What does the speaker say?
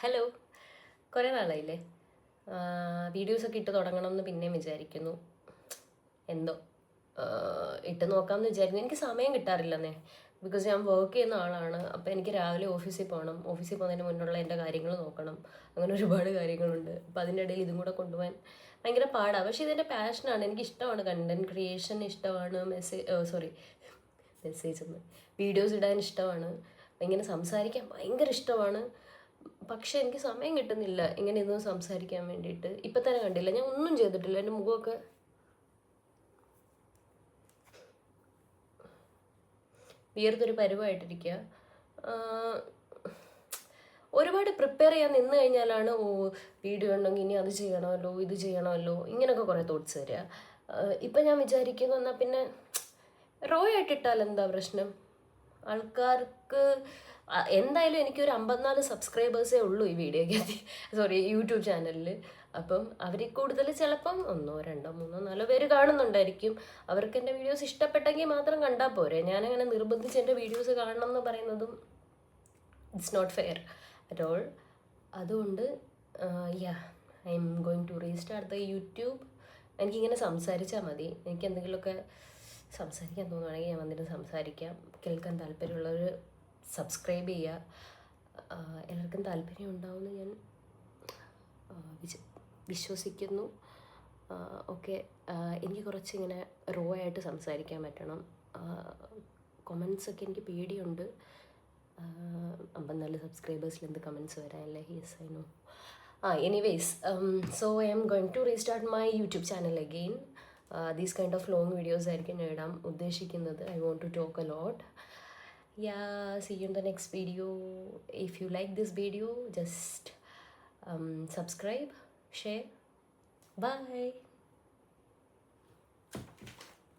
Hello, കുറേ നാളായില്ലേ വീഡിയോസൊക്കെ ഇട്ട് തുടങ്ങണമെന്ന് പിന്നെയും വിചാരിക്കുന്നു. എന്തോ ഇട്ട് നോക്കാമെന്ന് വിചാരിക്കുന്നു. എനിക്ക് സമയം കിട്ടാറില്ലെന്നേ, ബിക്കോസ് ഞാൻ വർക്ക് ചെയ്യുന്ന ആളാണ്. അപ്പോൾ എനിക്ക് രാവിലെ ഓഫീസിൽ പോകണം, ഓഫീസിൽ പോകുന്നതിന് മുന്നുള്ള എൻ്റെ കാര്യങ്ങൾ നോക്കണം, അങ്ങനെ ഒരുപാട് കാര്യങ്ങളുണ്ട്. അപ്പോൾ അതിൻ്റെ ഇടയിൽ ഇതും കൂടെ കൊണ്ടുപോകാൻ ഭയങ്കര പാടാണ്. പക്ഷേ ഇതെൻ്റെ പാഷനാണ്, എനിക്കിഷ്ടമാണ്. കണ്ടൻറ് ക്രിയേഷൻ ഇഷ്ടമാണ്, മെസ്സേജ് ഒന്ന് വീഡിയോസ് ഇടാൻ ഇഷ്ടമാണ്, ഇങ്ങനെ സംസാരിക്കാൻ ഭയങ്കര ഇഷ്ടമാണ്. പക്ഷെ എനിക്ക് സമയം കിട്ടുന്നില്ല ഇങ്ങനെ ഇതൊന്നും സംസാരിക്കാൻ വേണ്ടിയിട്ട്. ഇപ്പം തന്നെ കണ്ടില്ല, ഞാൻ ഒന്നും ചെയ്തിട്ടില്ല. എൻ്റെ മുഖമൊക്കെ വിയർത്തൊരു പരുവായിട്ടിരിക്കുക. ഒരുപാട് പ്രിപ്പയർ ചെയ്യാൻ നിന്ന് കഴിഞ്ഞാലാണ് വീഡിയോ ഉണ്ടെങ്കിൽ ഇനി അത് ചെയ്യണമല്ലോ, ഇത് ചെയ്യണമല്ലോ, ഇങ്ങനെയൊക്കെ കുറേ തോട്ട്സ് വരിക. ഇപ്പം ഞാൻ വിചാരിക്കുന്നു, എന്നാൽ പിന്നെ റോ ആയിട്ടിട്ടാൽ എന്താ പ്രശ്നം? ആൾക്കാർക്ക് എന്തായാലും എനിക്കൊരു 54 സബ്സ്ക്രൈബേഴ്സേ ഉള്ളൂ ഈ വീഡിയോയ്ക്ക്, യൂട്യൂബ് ചാനലിൽ. അപ്പം അവരിൽ കൂടുതൽ ചിലപ്പം 1, 2, 3, 4 പേര് കാണുന്നുണ്ടായിരിക്കും. അവർക്ക് എൻ്റെ വീഡിയോസ് ഇഷ്ടപ്പെട്ടെങ്കിൽ മാത്രം കണ്ടാൽ പോരെ. ഞാനങ്ങനെ നിർബന്ധിച്ച് എൻ്റെ വീഡിയോസ് കാണണം എന്ന് പറയുന്നതും it's not fair at all. അതുകൊണ്ട് I am going to restart the YouTube. എനിക്കിങ്ങനെ സംസാരിച്ചാൽ മതി. എനിക്ക് എന്തെങ്കിലുമൊക്കെ സംസാരിക്കാൻ തോന്നുകയാണെങ്കിൽ ഞാൻ വന്നിട്ട് സംസാരിക്കാം. കേൾക്കാൻ താല്പര്യമുള്ളവർ സബ്സ്ക്രൈബ് ചെയ്യുക. എല്ലാവർക്കും താല്പര്യം ഉണ്ടാവുമെന്ന് ഞാൻ വിശ്വസിക്കുന്നു. ഓക്കെ, എനിക്ക് കുറച്ചിങ്ങനെ റോ ആയിട്ട് സംസാരിക്കാൻ പറ്റണം. കൊമൻസൊക്കെ എനിക്ക് പേടിയുണ്ട്. 54 സബ്സ്ക്രൈബേഴ്സിൽ എന്ത് കമൻസ് വരാനല്ലേ? Yes, I know. Anyways, so I am going to restart my YouTube channel again. These kind of long videos ആയിരിക്കും ഞാൻ ഇടാൻ ഉദ്ദേശിക്കുന്നത്. I want to talk a lot. See you in the next video. If you like this video, just subscribe, share. Bye.